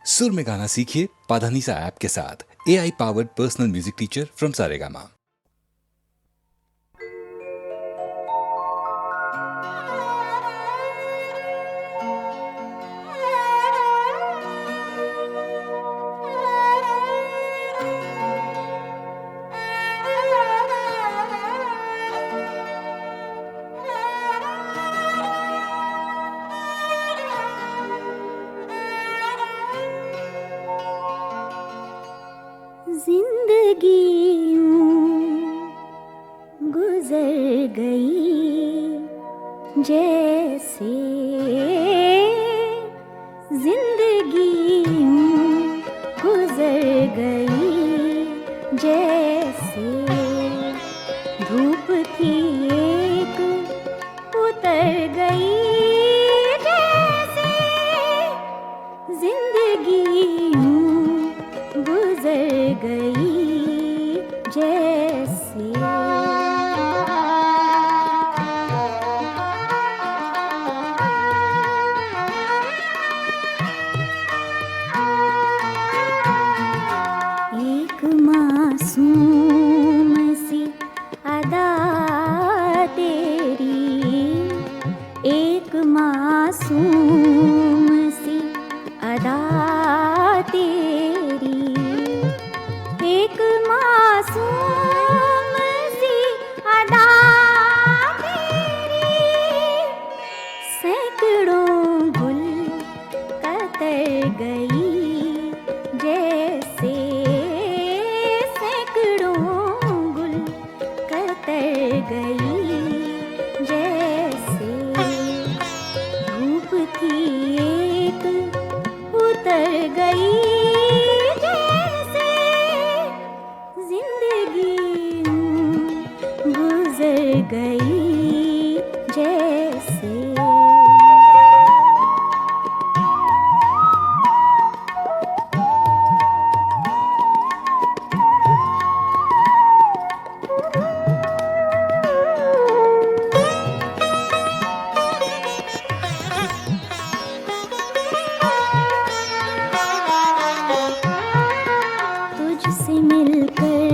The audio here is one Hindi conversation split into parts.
सुर में गाना सीखिए पाधानीसा ऐप के साथ। AI powered personal music teacher from Saregama. जिंदगी गुजर गई जैसे जिंदगी गुजर गई जैसे धूप थी एक उतर गई जैसे जिंदगी गुजर गई जैसे एक मासूम सी अदा तेरी, एक मासूम सी अदा तेरी, एक मासूम सी अदा तेरी, सैकड़ों गुल कतर गई जैसे, सैकड़ों गुल कतर गई जैसे धूप थी एक उतर गई जैसे जिंदगी गुजर गई जैसे। तुझसे मिलकर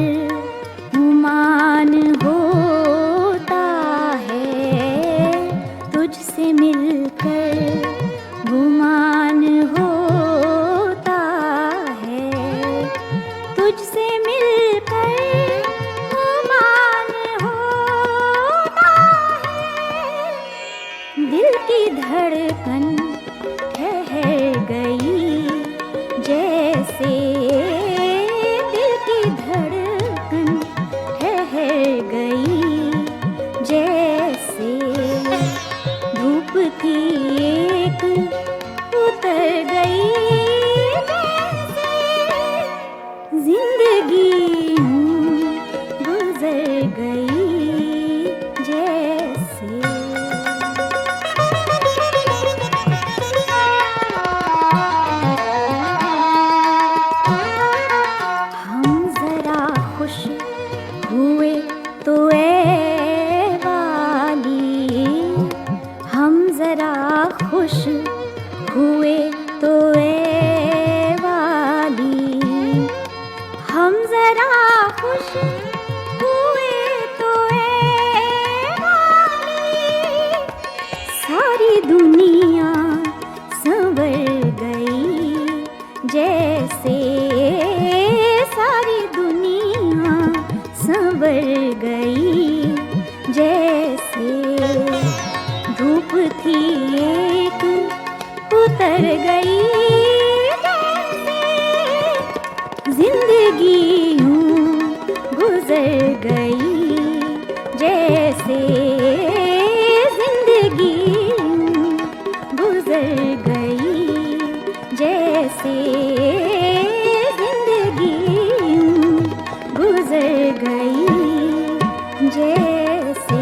गुमान होता है, तुझसे मिलकर गुमान होता है, तुझसे मिलकर गुमान होता है, दिल की धड़कन ठहर गई जैसे, दिल की धड़कन ठहर गई जैसे धूप थी एक उतर गई जैसे जिंदगी गुजर गई जैसे। हम जरा खुश हुए तो ए वाली, हम जरा खुश हुए तो ए वाली, हम जरा खुश हुए तो ए वाली, सारी दुनिया संवर गई जैसे, सारी दुनिया संवर गई जैसे धूप थी एक उतर गई जैसे जिंदगी गुजर गई जैसे, जिंदगी गुजर गई जैसे, जिंदगी गुजर गई जैसे।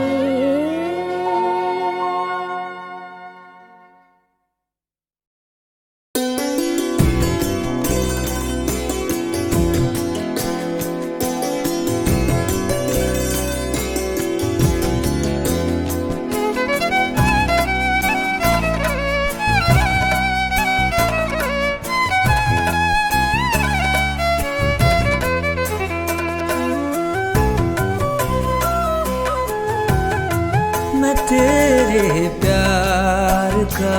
प्यार का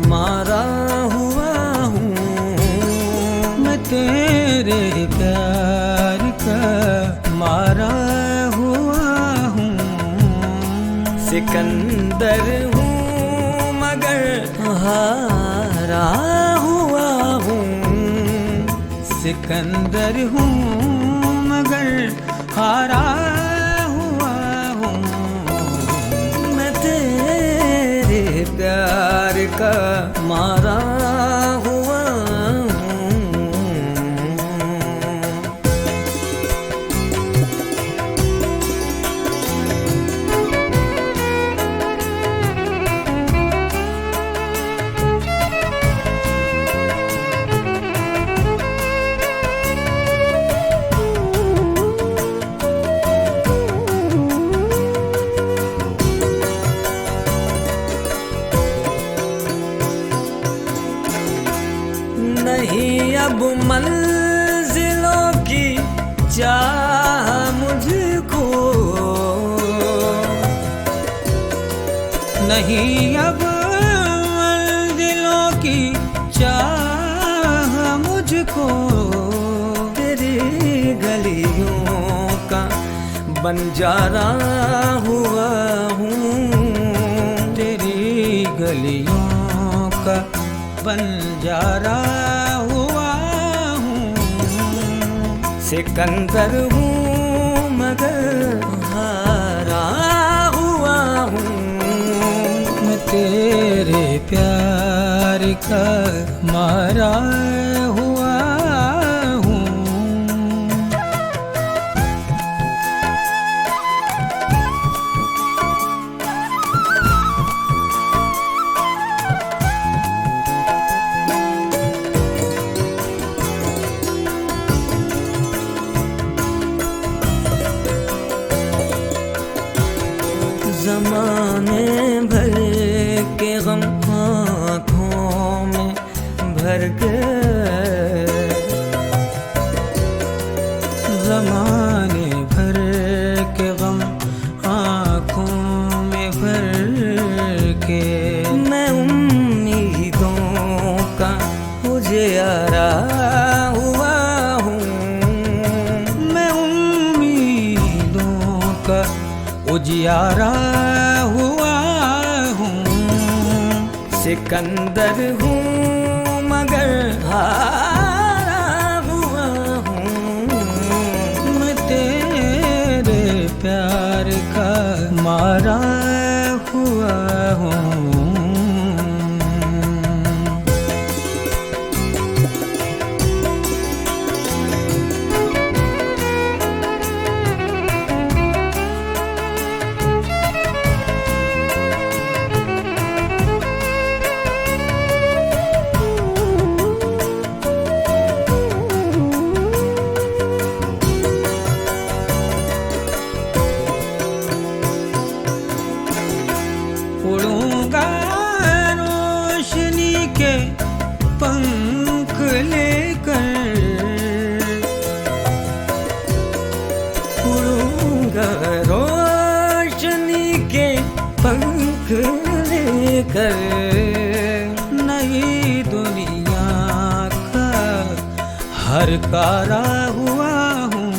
मारा हुआ हूँ, मैं तेरे प्यार का मारा हुआ हूँ। सिकंदर हूँ मगर हारा हुआ हूँ, सिकंदर हूँ मगर हारा हुआ हूँ। मैं तेरे प्यार का मारा हुआ हूँ। नहीं अब मंजिलों की चाह मुझको, नहीं अब मंजिलों की चाह मुझको। तेरी गलियों का बंजारा हुआ हूँ, तेरी गलियों का बंजारा हुआ हूँ। सिकंदर हूँ मगर हारा हुआ हूँ, मैं तेरे प्यार का मारा हुआ हूँ। ज़माने भर के गम आँखों में भर गए, ज़माने भर के गम आँखों में भर के। मैं उम्मीदों का उजियारा हुआ हूँ, मैं उम्मीदों का उजियारा हुआ हूँ। सिकंदर हूँ मगर हारा हुआ हूँ, मैं तेरे प्यार का मारा हुआ हूँ। उड़ूंगा रोशनी के पंख लेकर, उड़ूंगा रोशनी के पंख लेकर। नई दुनिया का हर कारा हुआ हूँ,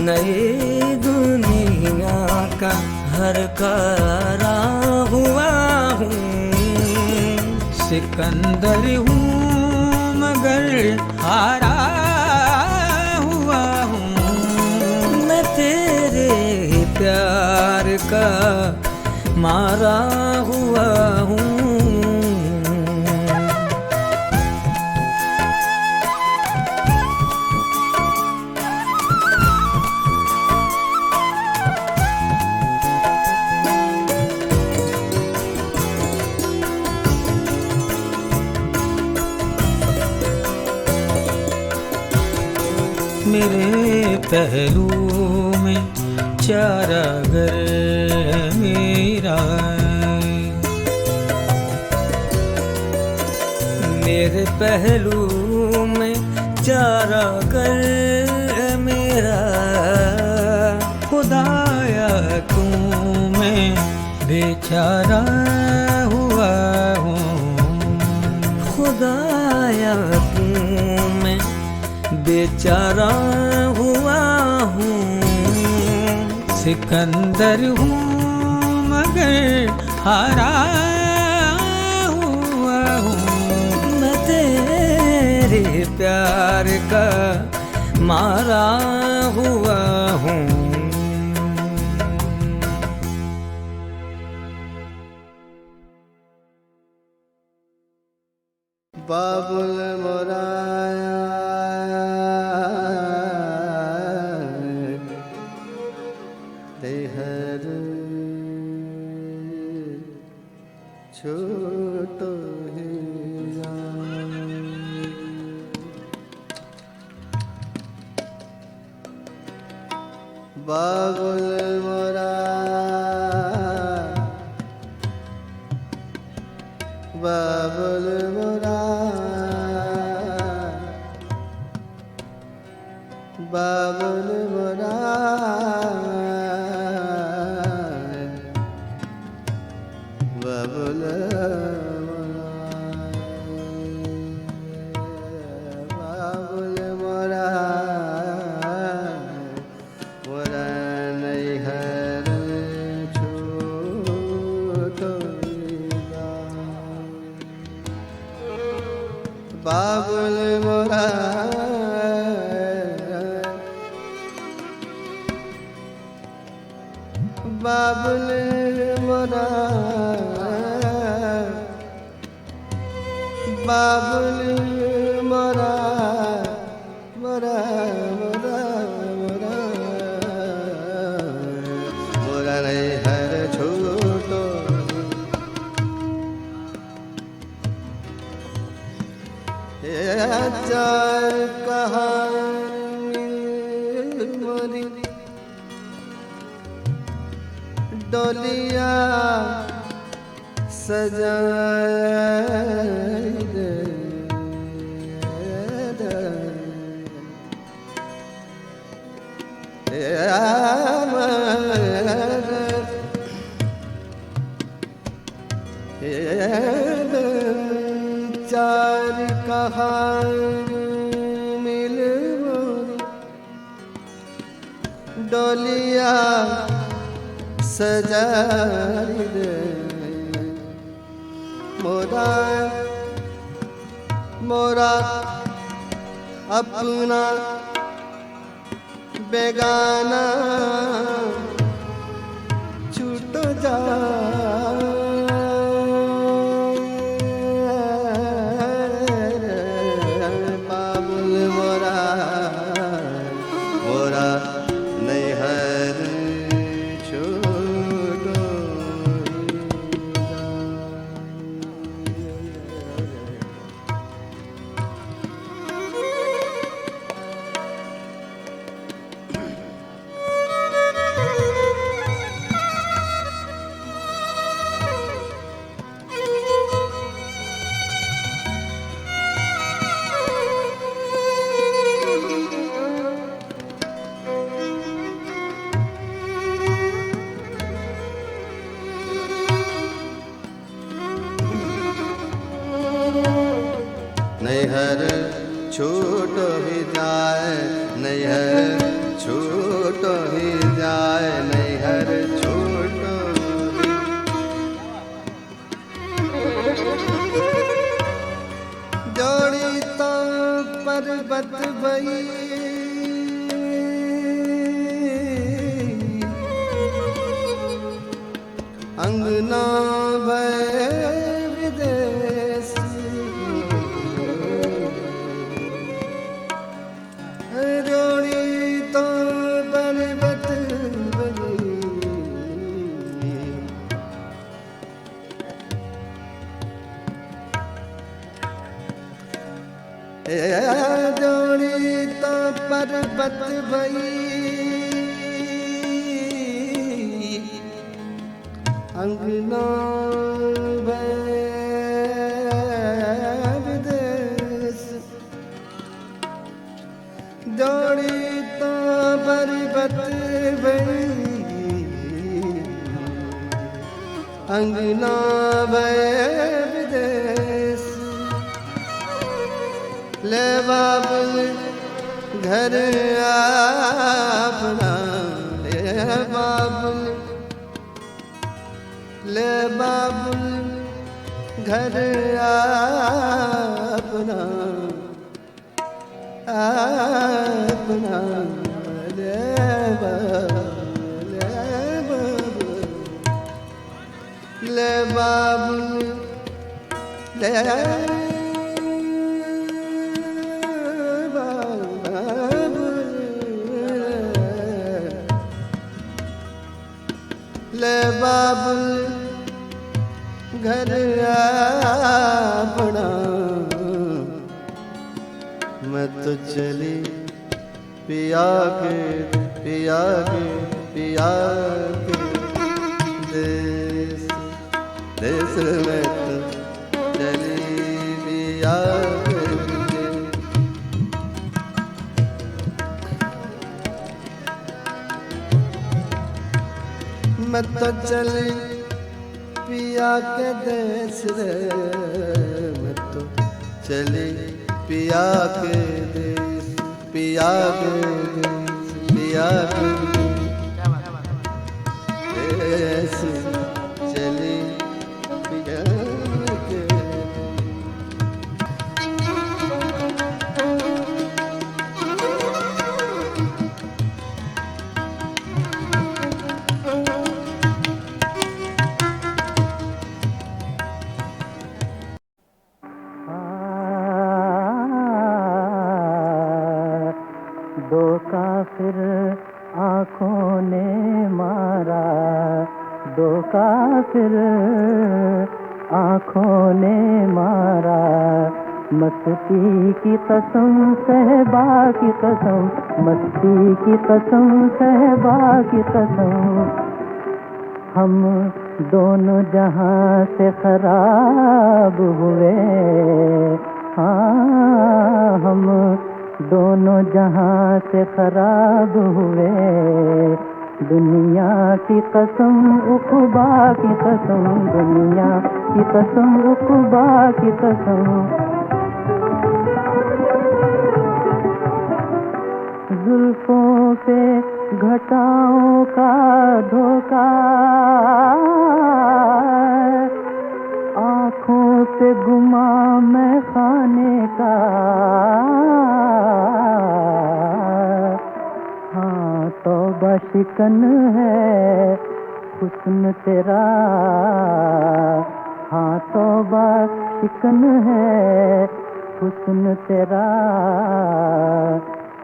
नई दुनिया का हर कारा हुआ हूँ। सिकंदर हूँ मगर हारा हुआ हूँ, मैं तेरे प्यार का मारा हुआ हूँ। मेरे पहलू में चारागर मेरा, मेरे पहलू में चारागर मेरा। खुदाया तू मैं बेचारा हुआ हूँ। खुदाया तू मैं बेचारा हुआ हूँ। सिकंदर हूँ मगर हारा हुआ हूँ। मैं तेरे प्यार का मारा हुआ हूँ। बाबुल मोराया देहर छोटो हिया। बाबुल मोराया बाबुल बाबुल मोरा बाबुल बाबुल मोरा मोरा नैहर छोटो बाबुल मोरा बाबुल मोरा बाबुल मोरा मोरा मोरा मोरा मोरा नैहर छोटो चार कहानी मोरी डोलिया सजाए दे चार कहानी मिल डोलिया सजाई दे मोरा मोरा अपना बेगाना छूट जा बाबुल मोरा मोरा नैहर नैहर छूट ही जाए नैहर छूट ही जाए नैहर छूट जोड़ी तो पर्वत भई अंगना भय विदेश जोड़ी तो पर्वत भई जोड़ी तो पर्वत भई अंगना विदेश जोड़ी तो पर्वत भई अंगना भय विदेश ले बाबुल घर अपना ले बाबुल घर अपना अपना ले बाबुल ले बाबुल ले ले बाबुल घर अपना मैं तो चली पिया के पिया के पिया के देश देश में तो चली पिया के मैं तो चली पिया के देश रे मैं तो चली पिया के देश पिया के देश पिया के देश चली पिया के दो काफिर आँखों ने मारा दो काफिर आँखों ने मारा मस्ती की कसम सहबा की कसम मस्ती की कसम सहबा की कसम हम दोनों जहां से खराब हुए हाँ हम दोनों जहां से खराब हुए दुनिया की कसम उक़बा की कसम दुनिया की कसम उक़बा की कसम जुल्फों पे घटाओं का धोखा आँखों पे गुमा मैं खाने का हाँ तौबा शिकन है हुस्न तेरा हाँ तौबा शिकन है हुस्न तेरा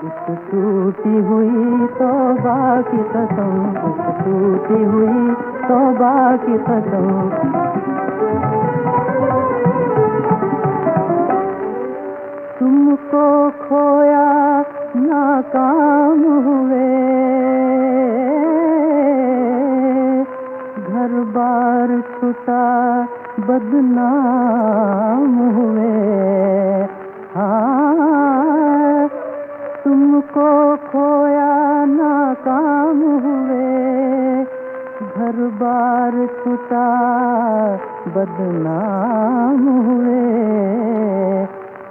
उस टूटी हुई तौबा की कसम उस टूटी हुई तौबा की कसम तुमको खोया नाकाम हुए घर बार छुटा बदनाम हुए हाँ तुमको खोया नाकाम हुए घर बार छुटा बदनाम हुए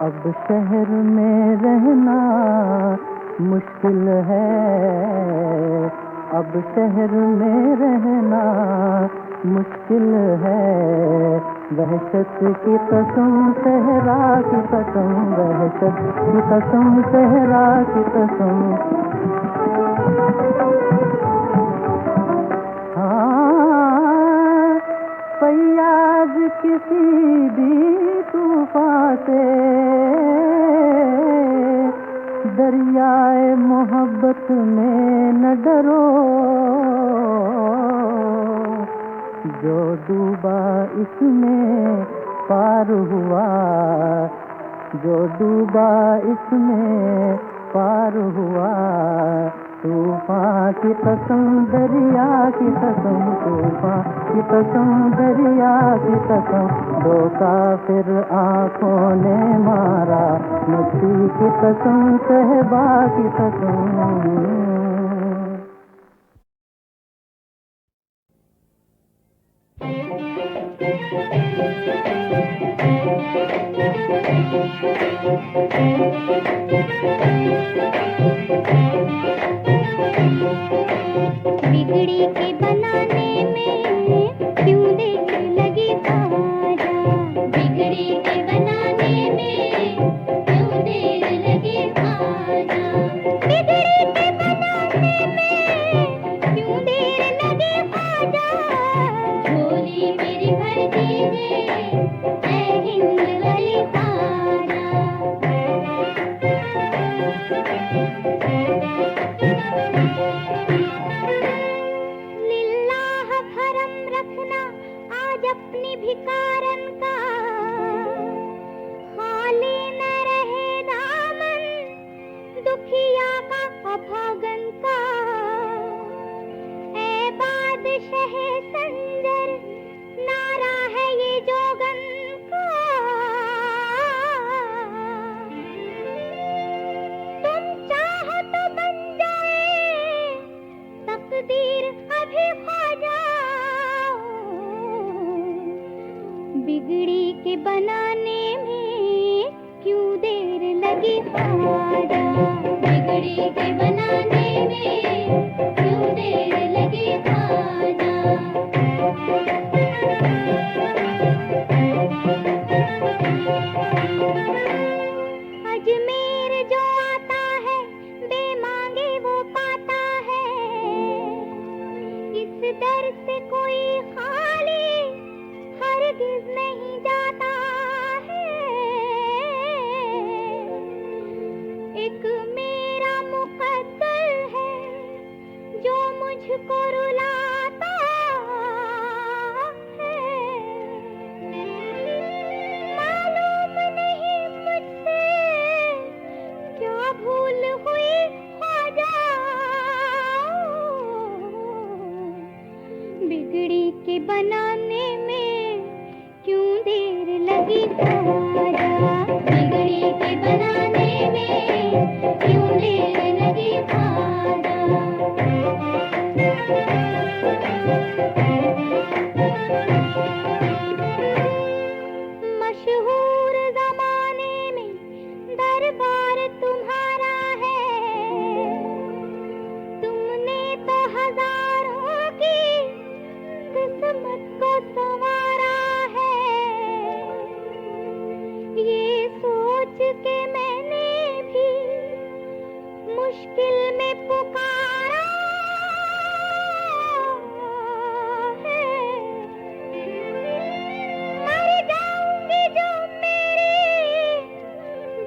अब शहर में रहना मुश्किल है अब शहर में रहना मुश्किल है वहशत की कसम सहरा की कसम वहशत की कसम सहरा की कसम हाँ फैयाज किसी भी तूफान से दरियाए मोहब्बत में न डरो जो डूबा इसमें पार हुआ जो डूबा इसमें पार हुआ तूफान की कसम दरिया की कसम तूफान की कसम दरिया की कसम दो काफिर आँखों ने मारा मस्ती की कसम सहबा की कसम बिगड़ी के बनाने में क्यों देर लगी आजा, बिगड़ी के बनाने में क्यों देर लगी आजा, बिगड़ी के बनाने में क्यों देर लगी आजा, झोली मेरी भर दीजिए ऐ हिंद वाली आजा। लिल्लाह भरम रखना आज अपनी भिकारन का, खाली न रहे दामन दुखिया का अभागन का, ऐ बादशाह संजर नारा है ये जोगन का, तुम चाहो तो बन जाए तकदीर अभी ख्वाजा, बिगड़ी के बनाने में क्यों देर लगी ख्वाजा, बिगड़ी के बनाने में क्यों देर लगी ख्वाजा। अजमेर जो आता है बेमांगे वो पाता है, इस दर से कोई खाली हरगिज नहीं जाता है, एक मेरा मुकद्दर है जो मुझको रुलाता है, मालूम नहीं मुझसे क्या भूल हुई ख्वाजा, बिगड़ी के बनाने में क्यों देर लगी ख्वाजा, बिगड़ी के बनाने में क्यों देर लगी ख्वाजा। मशहूर जमाने में दरबार तुम्हारा है, तुमने तो हजारों की किस्मत को संवारा है, ये सोच के मैंने भी मुश्किल में पुकारा है, मर जाऊंगी जो मेरी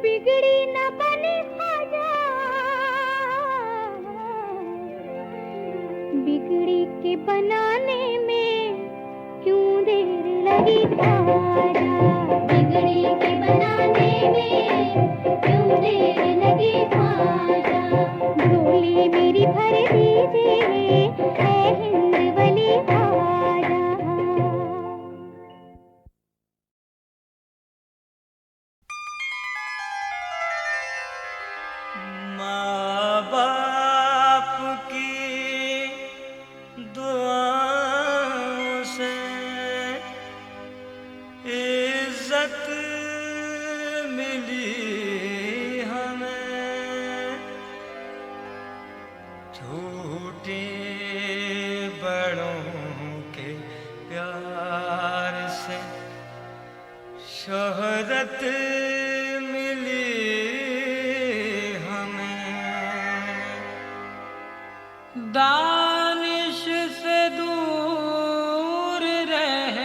बिगड़ी न बनी ख्वाजा, बिगड़ी के बनाने में क्यों देर लगी ख्वाजा, बिगड़ी के बनाने में क्यों देर लगी ख्वाजा, झोली मेरी भर दीजिए ऐ हिंद वाली आजा। माँ बाप की दुआओं से इज्जत मिली हमें, झूठे बड़ों के प्यार से शोहरत मिली दानिश से दूर रह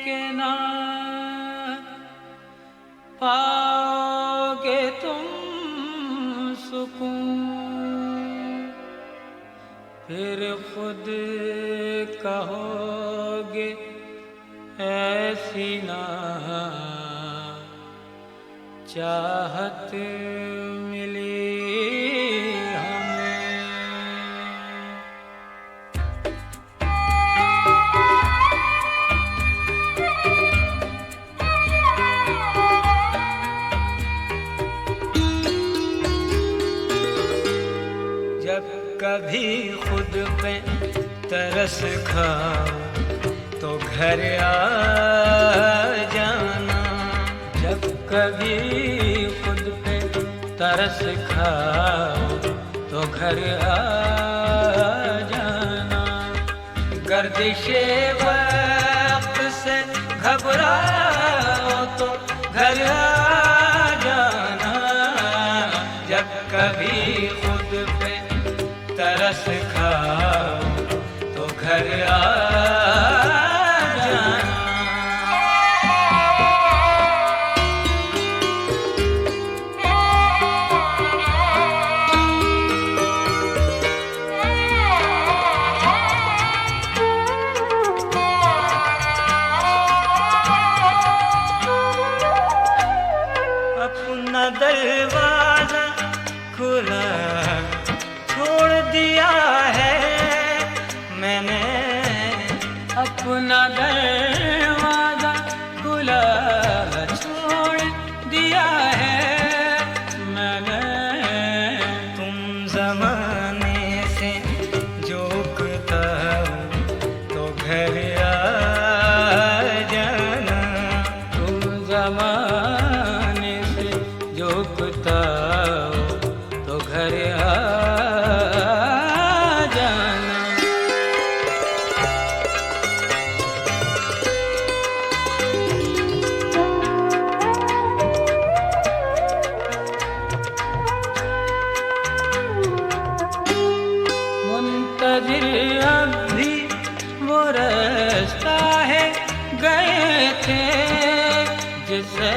के ना पाओगे तुम सुकून, फिर खुद कहोगे ऐसी ना चाहत मिली कभी खुद पे तरस खाओ तो घर आ जाना। जब कभी खुद पे तरस खाओ तो घर आ जाना। गर्दिशे वक्त से घबराओ तो घर आ जाना। जब कभी खुद पे तरस खाओ तो घर आ जाना। अपना दरवाजा खुला छोड़ दिया है मैंने। अपना दरवाजा खुला छोड़ दिया है मैंने। तुम जमाने से जोकता हो तो घर आ जाना। तुम जमाने से जोकता हो तो घर आ जाना। मुंतजिर अब भी वो रास्ता है गए थे जिसे।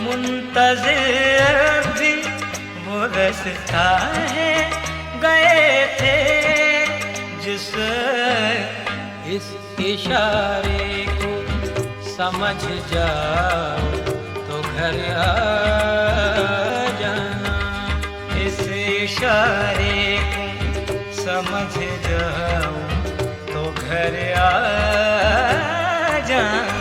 मुंतजिर अब भी वो रास्ता है गए थे जिसे। इस इशारे को समझ जाओ तो घर आ जाना। इस इशारे को समझ जाओ तो घर आ जाना।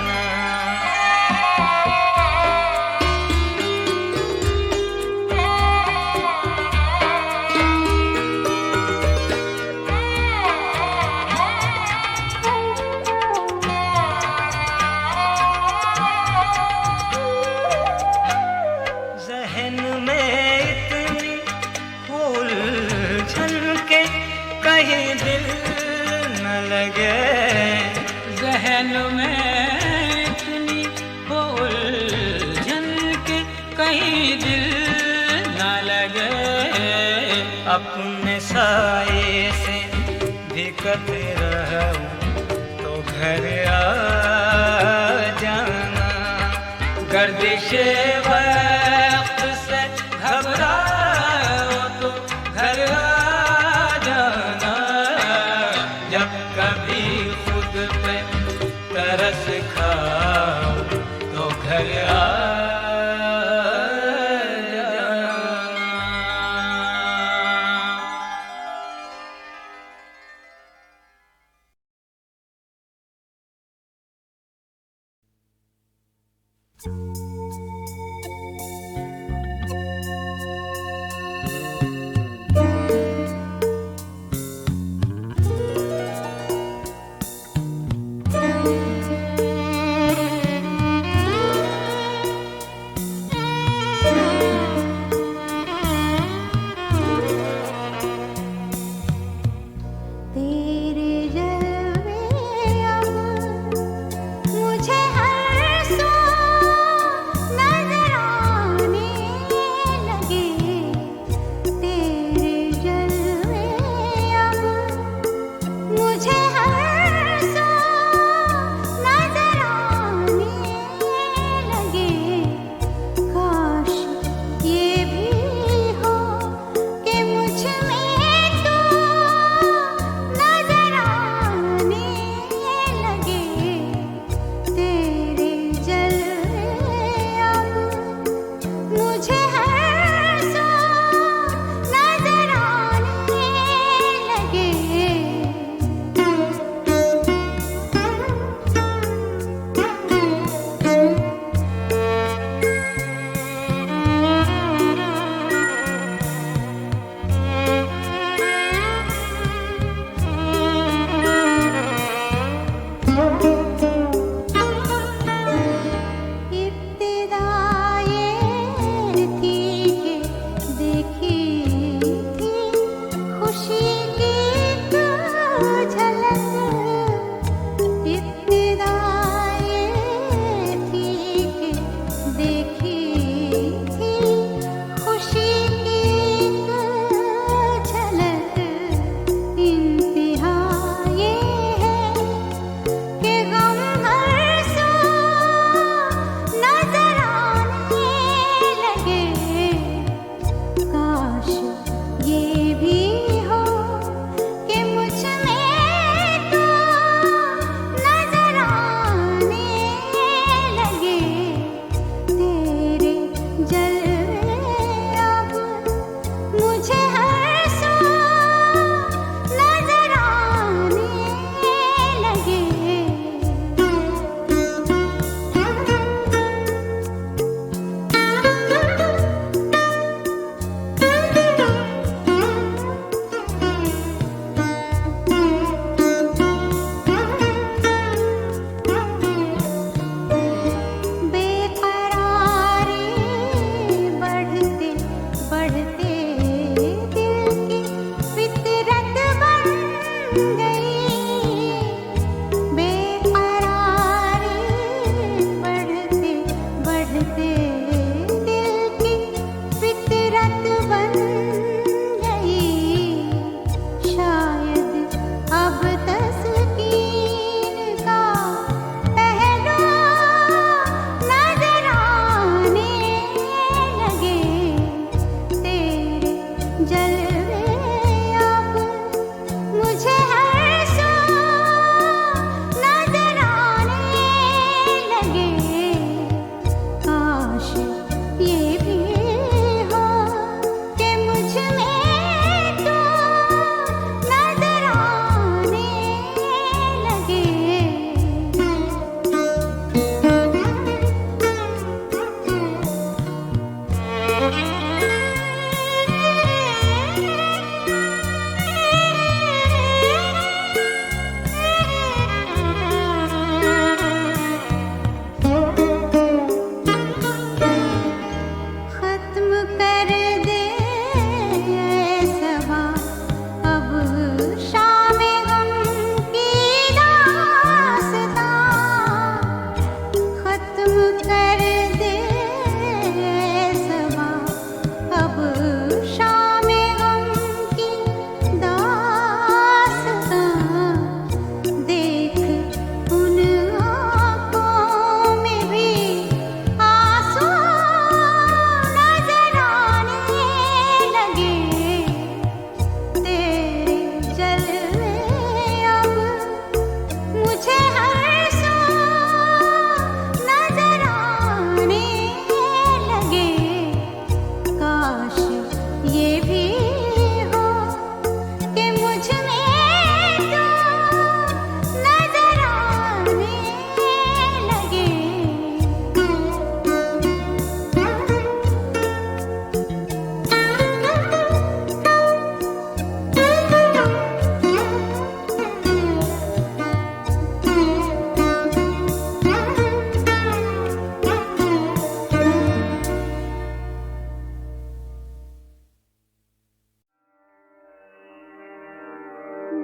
ज़हन में इतनी उलझन के कहीं दिल न लगे। ज़हन में इतनी उलझन के कहीं दिल न लगे। अपने साये से दिक्कत रहूं तो घर आ जाना। गर्दिशे वक्त से घबराओ तो घर आ जाना। जब कभी खुद पे तरस खाओ तो घर आ जाना।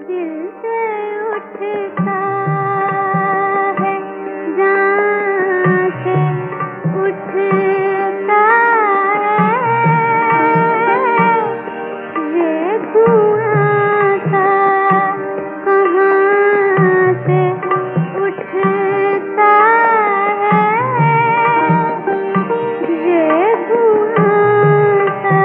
दिल से उठता है, जान से उठता है, ये धुआं सा कहाँ से उठता है, ये धुआं सा।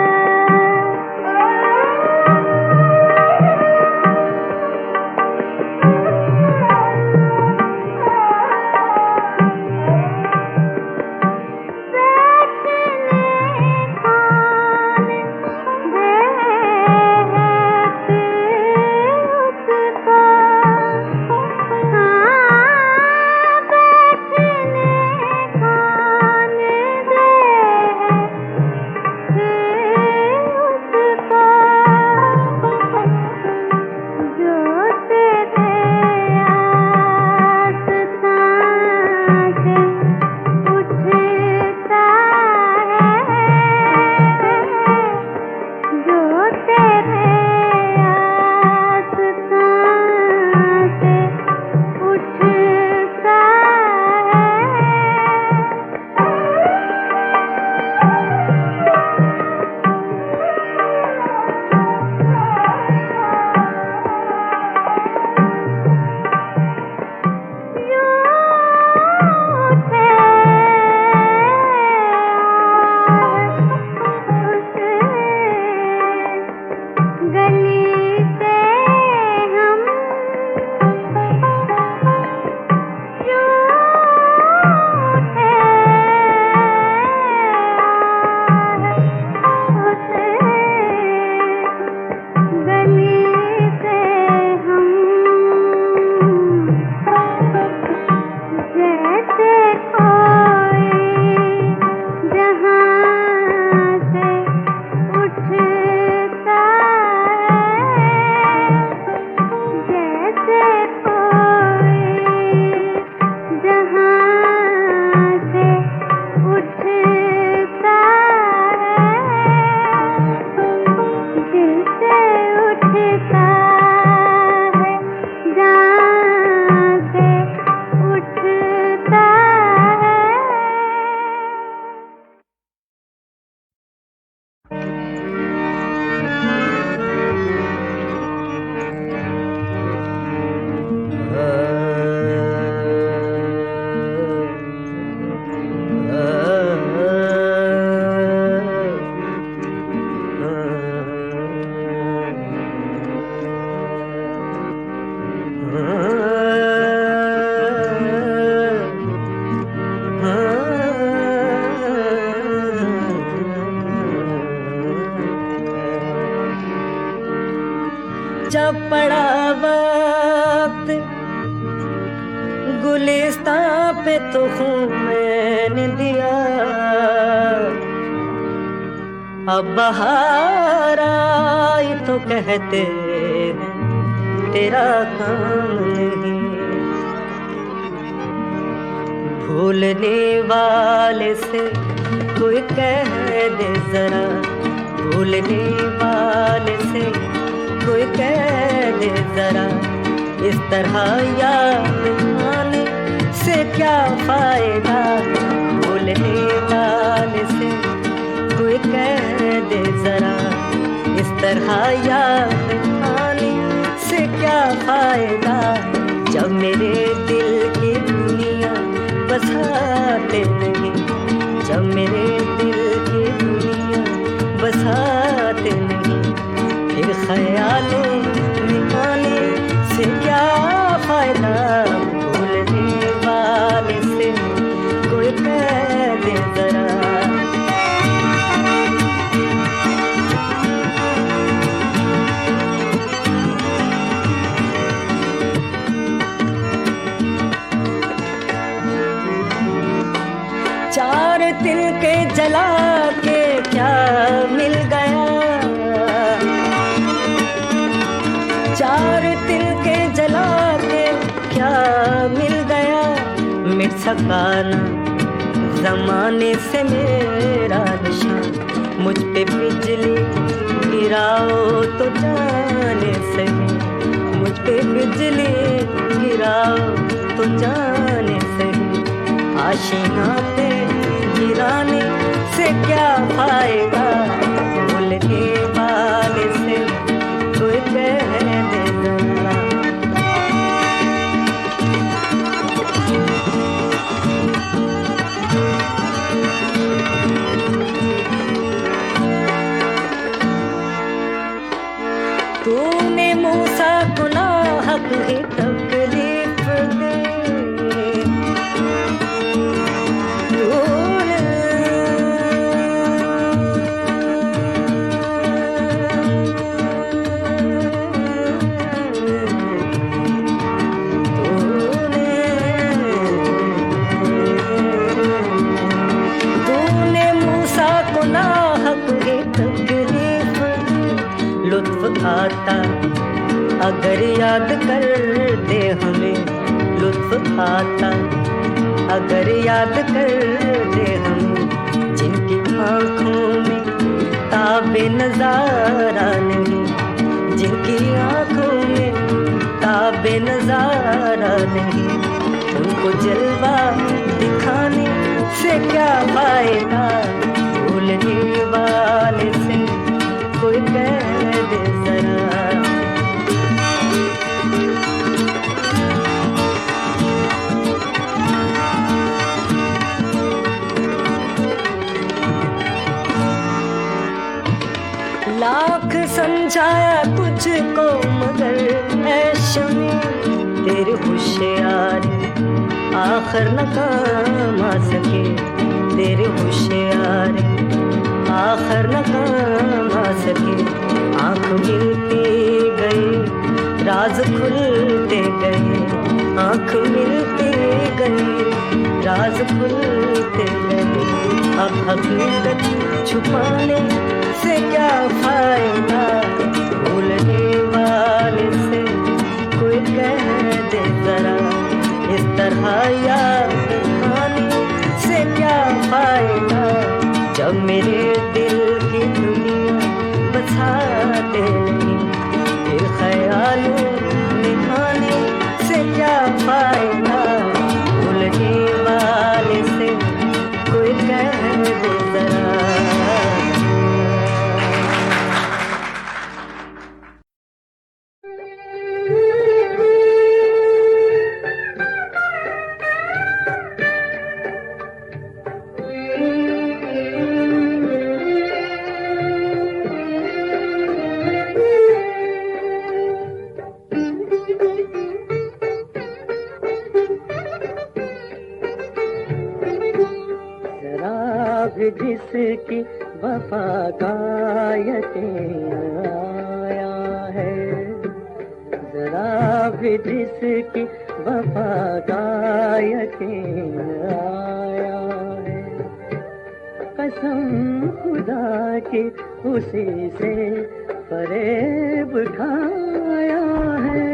जब पड़ा वक्त गुलिस्तां पे तो खून मैंने दिया, अब बहार आई तो कहते हैं तेरा काम नहीं। भूलने वाले से कोई कह दे जरा, भूलने वाले से कोई कह दे जरा, इस तरह याद आने से क्या फायदा। भूलने वाले से कोई कह दे जरा, इस तरह याद आने से क्या फायदा। जब मेरे दिल की दुनिया बसाते नहीं, जब मेरे दिल की दुनिया बसाते नहीं, फिर ख्यालों में आने से क्या फायदा। भूलने वाले से कोई कह दे जरा। चार दिल के जला के क्या मिल गया, चार दिल के जला के क्या मिल गया। मिट सका ना जमाने से मेरा निशान, मुझ पे बिजली गिराओ तो जाने सही, मुझ बिजली गिराओ तो जाने सही, आशियां पे गिराने से क्या फायदा, भूलने वाले से कोई कह दे जरा। तूने मूसा को नाहक ही तकलीफ दी, तूने मूसा को नाहक ही तकलीफ दी। लुत्फ आता अगर याद करते हमें, लुत्फ आता अगर याद करते हमें, जिनकी आँखों में ताबे नजारा नहीं, जिनकी आँखों में ताबे नजारा नहीं, उनको जलवा दिखाने से क्या फायदा, भूलने वाले से कोई कह दे जरा। लाख समझाया तुझको मगर ऐश में तेरी होशियारी आखिर न काम आ सके, तेरी होशियारी आखिर न काम आ सके। आँख मिलती गई राज खुलते गए, आँख मिलती गई राज खुलते गए। अब हकीकत छुपाने से क्या फायदा, भूलने वाले से कोई कह दे जरा। इस तरह याद आने से क्या फायदा, जब मेरे दिल की दुनिया बसाते नहीं, फिर ख्यालों में आने से क्या फायदा, भूलने वाले से कोई कह दे जरा। जिसकी वफा का यकीन आया है, जरा भी जिसकी वफा का यकीन आया है, कसम खुदा की उसी से फरेब खाया है।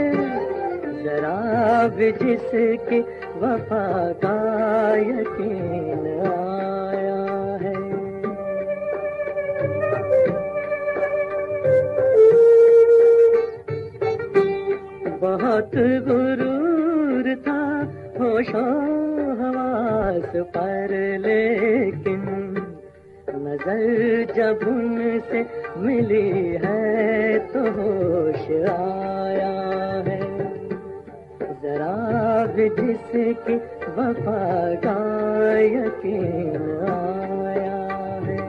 जरा भी जिसकी वफा का यकीन आया है। बहुत गुरूर था होशो हवास पर, लेकिन नजर जब उनसे मिली है तो होश आया है। जरा भी जिसकी वफा का यकीन आया है।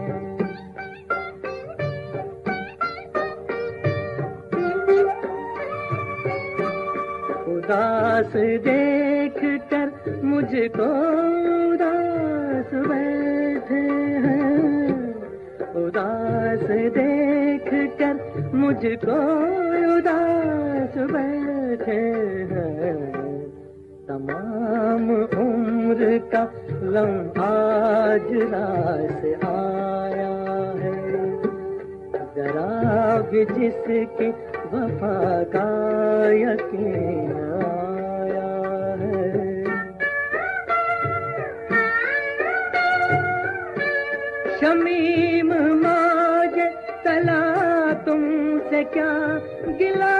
उदास देख कर मुझको उदास बैठे हैं, उदास देख कर मुझको उदास बैठे हैं। तमाम उम्र का लम्हा आज रास आया है। जरा भी जिसकी वफा का यकीन आया है। शमीम माज तला तुमसे से क्या गिला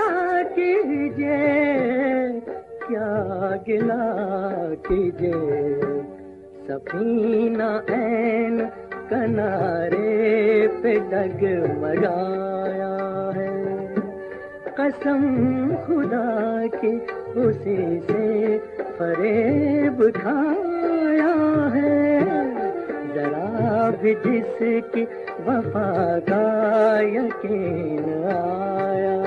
कीजिए, क्या गिला कीजिए। सफीना ऐन किनारे पे डगमगाया है, कसम खुदा की उसी से फरेब खाया है। जरा भी जिसकी वफा का यकीन आया